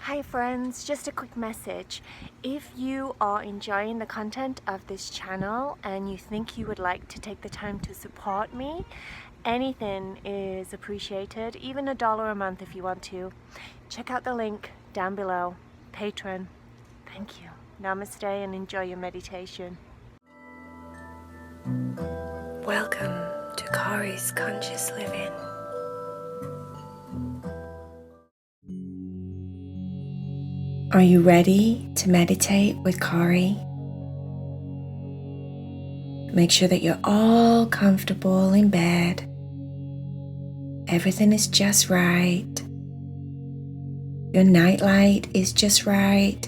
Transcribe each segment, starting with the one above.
Hi friends, just a quick message. If you are enjoying the content of this channel and you think you would like to take the time to support me, anything is appreciated, even $1 a month if you want to. Check out the link down below. Patreon. Thank you. Namaste and enjoy your meditation. Welcome to Cory's Conscious Living. Are you ready to meditate with Cory? Make sure that you're all comfortable in bed. Everything is just right. Your nightlight is just right.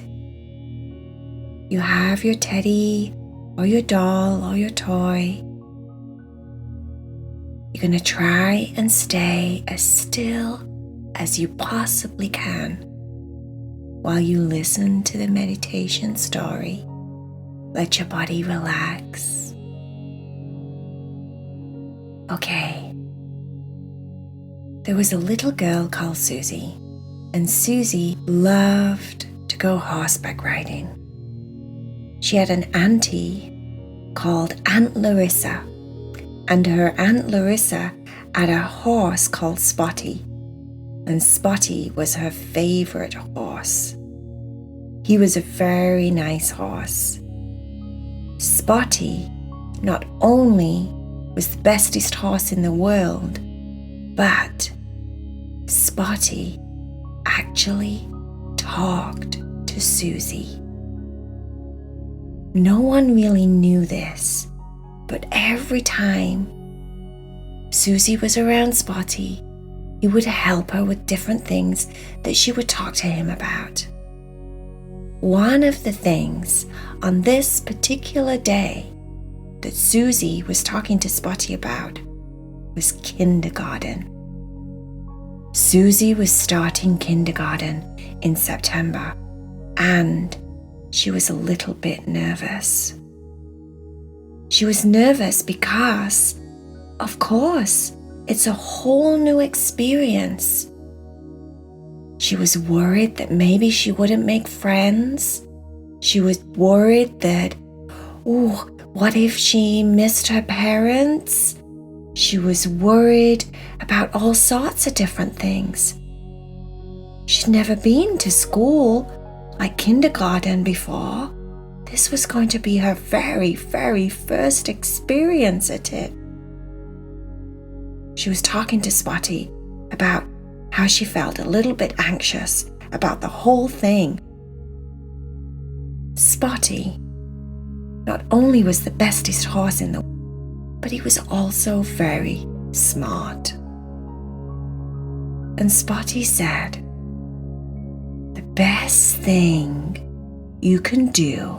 You have your teddy or your doll or your toy. You're going to try and stay as still as you possibly can while you listen to the meditation story. Let your body relax. Okay. There was a little girl called Susie, and Susie loved to go horseback riding. She had an auntie called Aunt Larissa, and her Aunt Larissa had a horse called Spotty, and Spotty was her favorite horse. He was a very nice horse. Spotty not only was the bestest horse in the world, but Spotty actually talked to Susie. No one really knew this, but every time Susie was around Spotty, he would help her with different things that she would talk to him about. One of the things on this particular day that Susie was talking to Spotty about was kindergarten. Susie was starting kindergarten in September, and she was a little bit nervous. She was nervous because, of course, it's a whole new experience. She was worried that maybe she wouldn't make friends. She was worried that, what if she missed her parents? She was worried about all sorts of different things. She'd never been to school like kindergarten before. This was going to be her very, very first experience at it. She was talking to Spotty about how she felt a little bit anxious about the whole thing. Spotty not only was the bestest horse in the world, but he was also very smart. And Spotty said, "The best thing you can do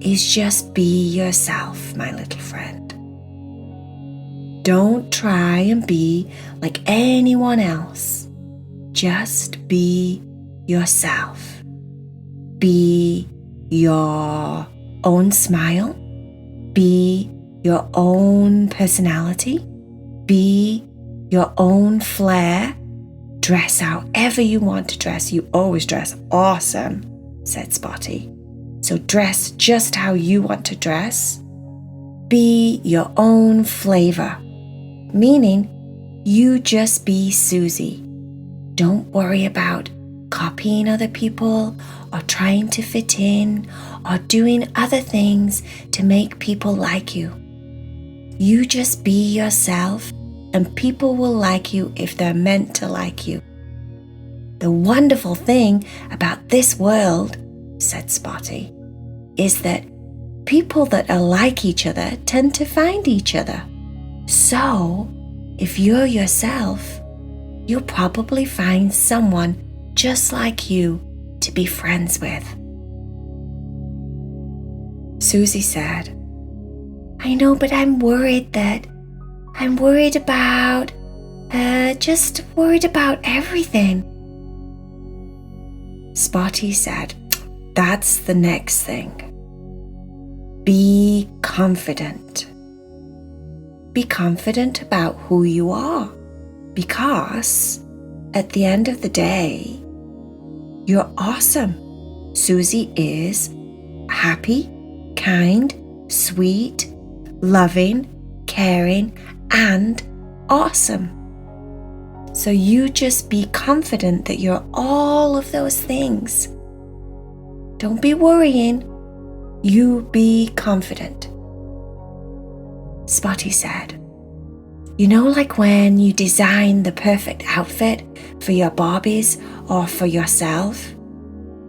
is just be yourself, my little friend. Don't try and be like anyone else. Just be yourself. Be your own smile. Be your own personality. Be your own flair. Dress however you want to dress. You always dress awesome," said Spotty. "So dress just how you want to dress. Be your own flavor," meaning you just be Susie. Don't worry about copying other people or trying to fit in or doing other things to make people like you. You just be yourself, and people will like you if they're meant to like you. "The wonderful thing about this world," said Spotty, "is that people that are like each other tend to find each other. So, if you're yourself, you'll probably find someone just like you to be friends with." Susie said, "I know, but I'm worried about everything." Spotty said, "That's the next thing. Be confident. Be confident about who you are, because at the end of the day, You're awesome. Susie is happy, kind, sweet, loving, caring, and awesome. So you just be confident that you're all of those things. Don't be worrying. You be confident. Spotty said, you know, like when you design the perfect outfit for your Barbies or for yourself,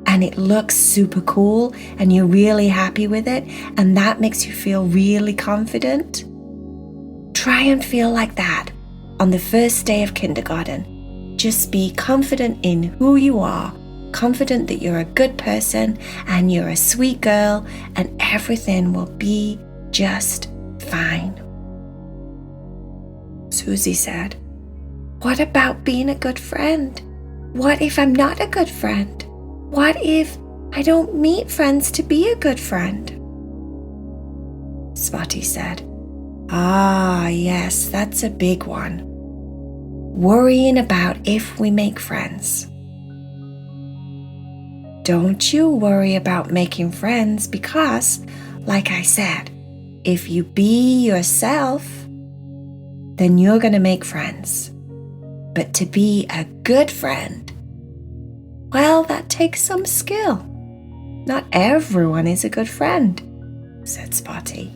and it looks super cool and you're really happy with it, and that makes you feel really confident? Try and feel like that on the first day of kindergarten. Just be confident in who you are, confident that you're a good person and you're a sweet girl, and everything will be just fine. Susie said, what about being a good friend? What if I'm not a good friend? What if I don't meet friends to be a good friend? Spotty said, yes, that's a big one. Worrying about if we make friends. Don't you worry about making friends because, like I said, if you be yourself, then you're going to make friends. But to be a good friend, well, that takes some skill. Not everyone is a good friend, said Spotty.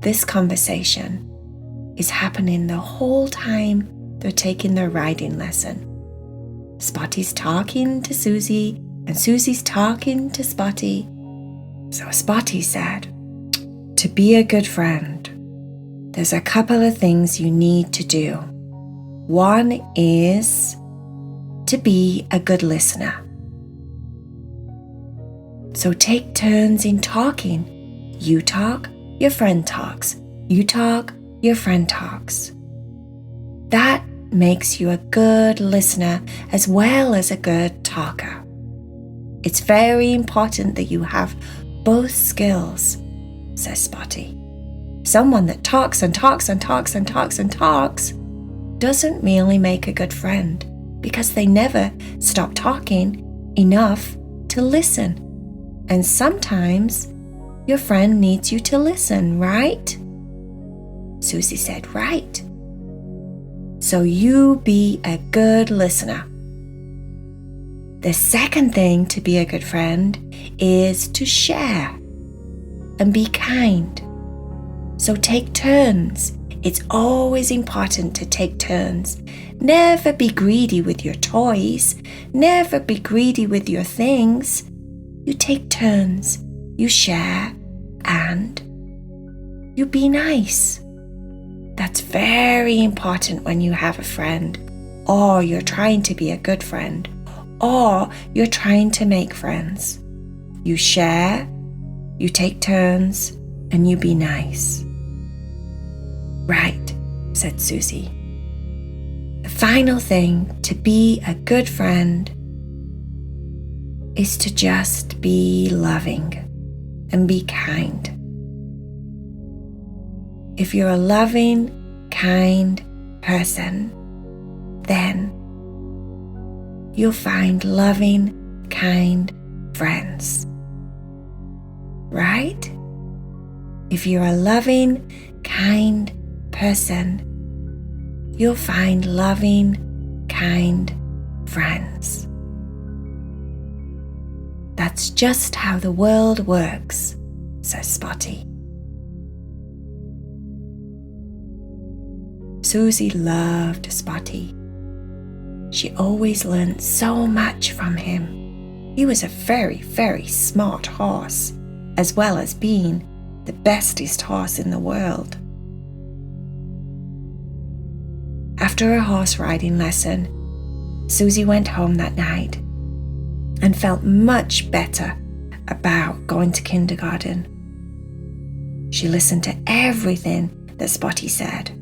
This conversation is happening the whole time they're taking their riding lesson. Spotty's talking to Susie, and Susie's talking to Spotty. So Spotty said, to be a good friend, there's a couple of things you need to do. One is to be a good listener. So take turns in talking. You talk, your friend talks. You talk, your friend talks. That makes you a good listener as well as a good talker. It's very important that you have both skills, says Spotty. Someone that talks and talks and talks and talks and talks doesn't really make a good friend because they never stop talking enough to listen. And sometimes your friend needs you to listen, right? Susie said, right. So you be a good listener. The second thing to be a good friend is to share and be kind. So take turns. It's always important to take turns. Never be greedy with your toys. Never be greedy with your things. You take turns. You share and you be nice. That's very important when you have a friend, or you're trying to be a good friend, or you're trying to make friends. You share, you take turns, and you be nice. Right, said Susie. The final thing to be a good friend is to just be loving and be kind. If you're a loving, kind person, then you'll find loving, kind friends. Right? If you're a loving, kind person, you'll find loving, kind friends. That's just how the world works, says Spotty. Susie loved Spotty. She always learned so much from him. He was a very, very smart horse, as well as being the bestest horse in the world. After a horse riding lesson, Susie went home that night and felt much better about going to kindergarten. She listened to everything that Spotty said.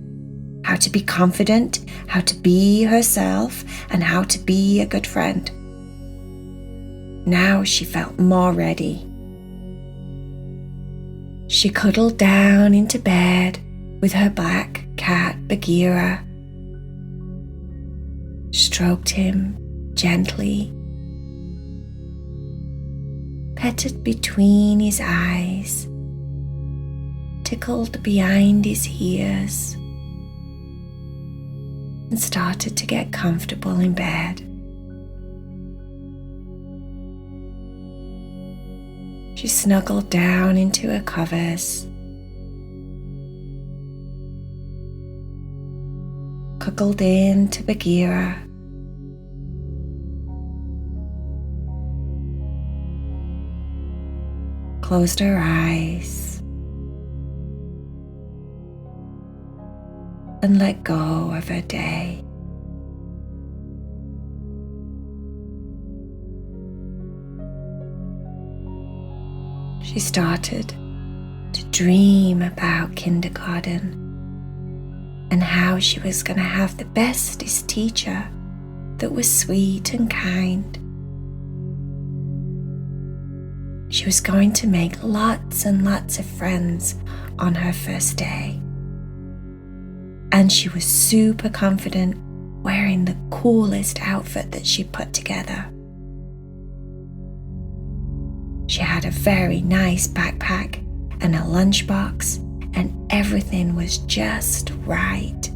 How to be confident, how to be herself, and how to be a good friend. Now she felt more ready. She cuddled down into bed with her black cat Bagheera, stroked him gently petted between his eyes, tickled behind his ears, and started to get comfortable in bed. She snuggled down into her covers, cuddled into Bagheera, closed her eyes, and let go of her day. She started to dream about kindergarten and how she was going to have the bestest teacher that was sweet and kind. She was going to make lots and lots of friends on her first day. And she was super confident wearing the coolest outfit that she put together. She had a very nice backpack and a lunchbox, and everything was just right.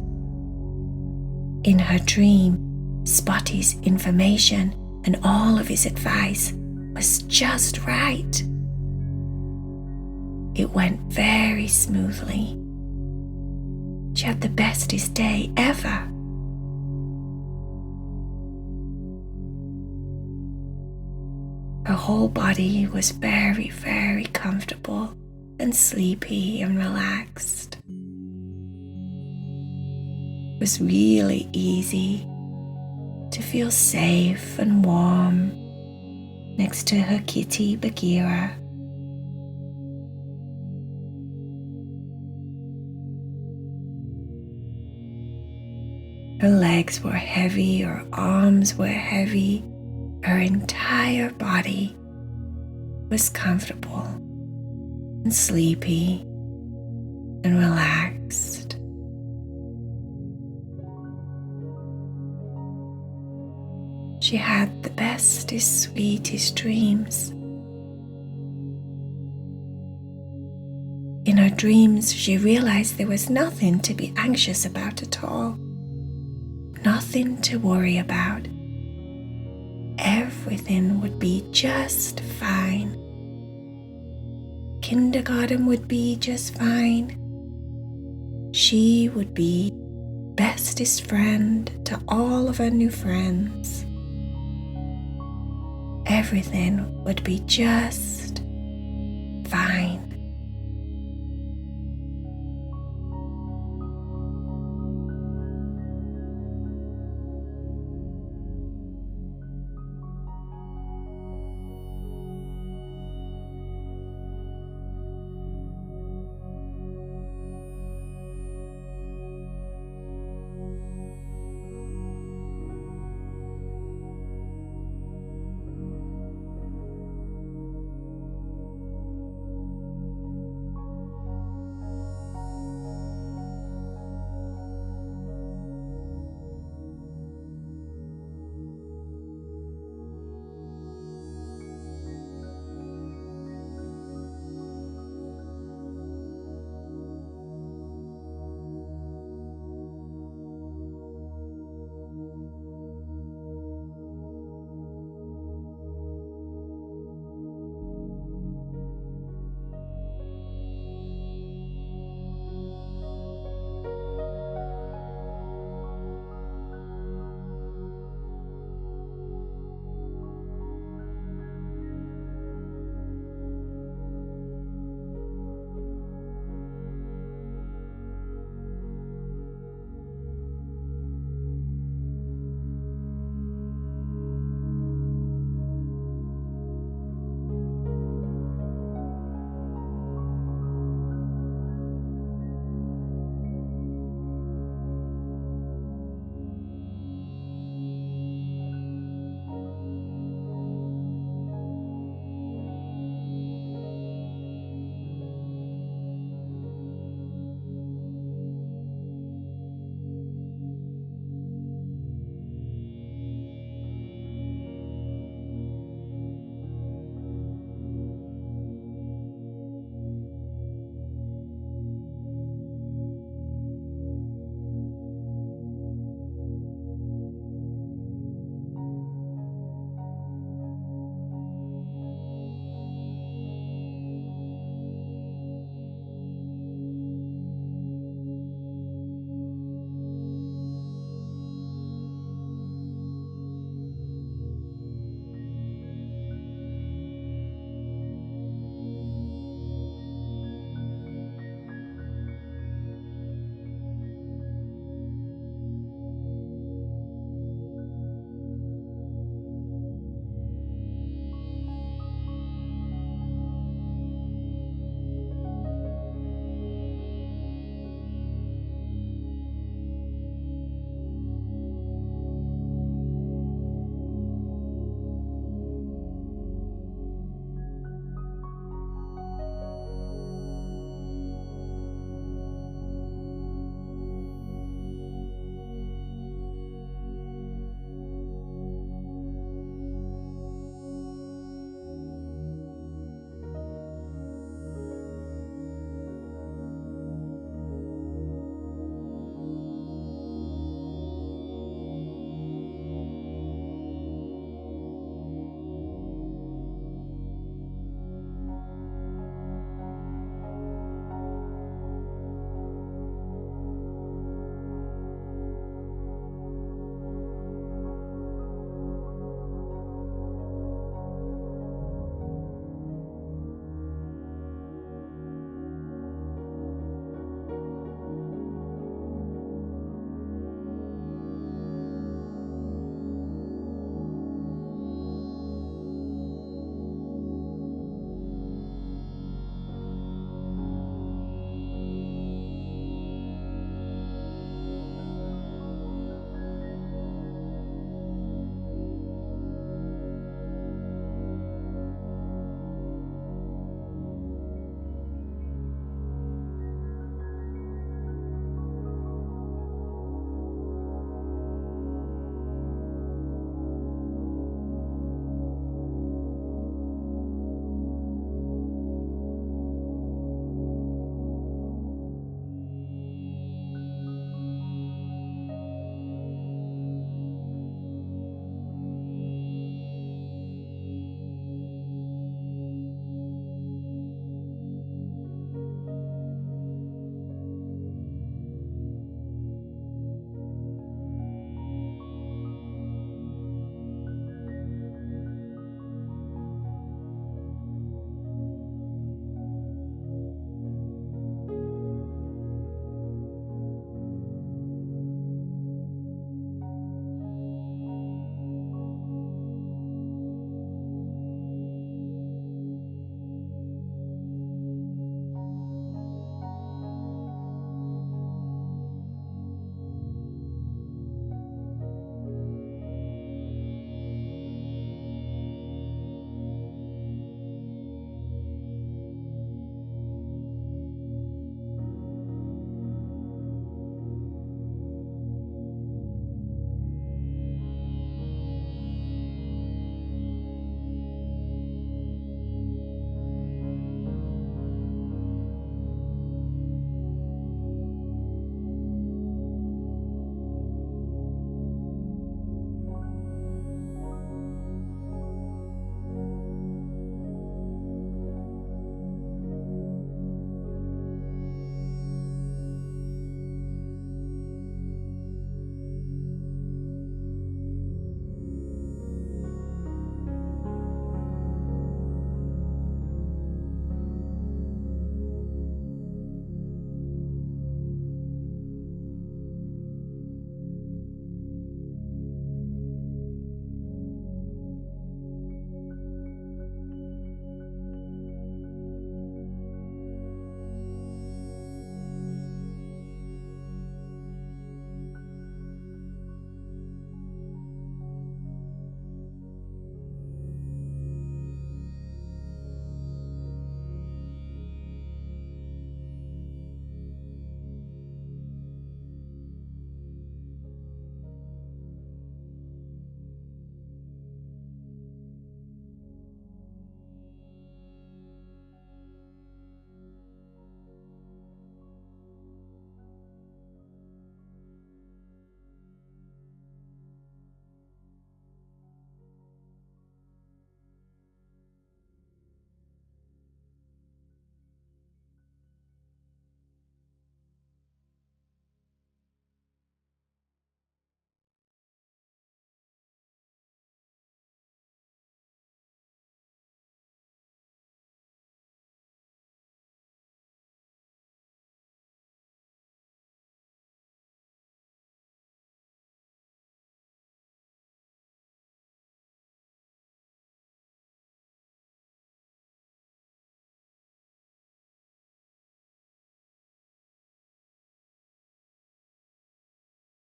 In her dream, Spotty's information and all of his advice was just right. It went very smoothly. She had the bestest day ever. Her whole body was very, very comfortable and sleepy and relaxed. It was really easy to feel safe and warm next to her kitty Bagheera. Her legs were heavy, her arms were heavy, her entire body was comfortable and sleepy and relaxed. She had the bestest, sweetest dreams. In her dreams, she realized there was nothing to be anxious about at all, nothing to worry about. Everything would be just fine. Kindergarten would be just fine. She would be bestest friend to all of her new friends. Everything would be just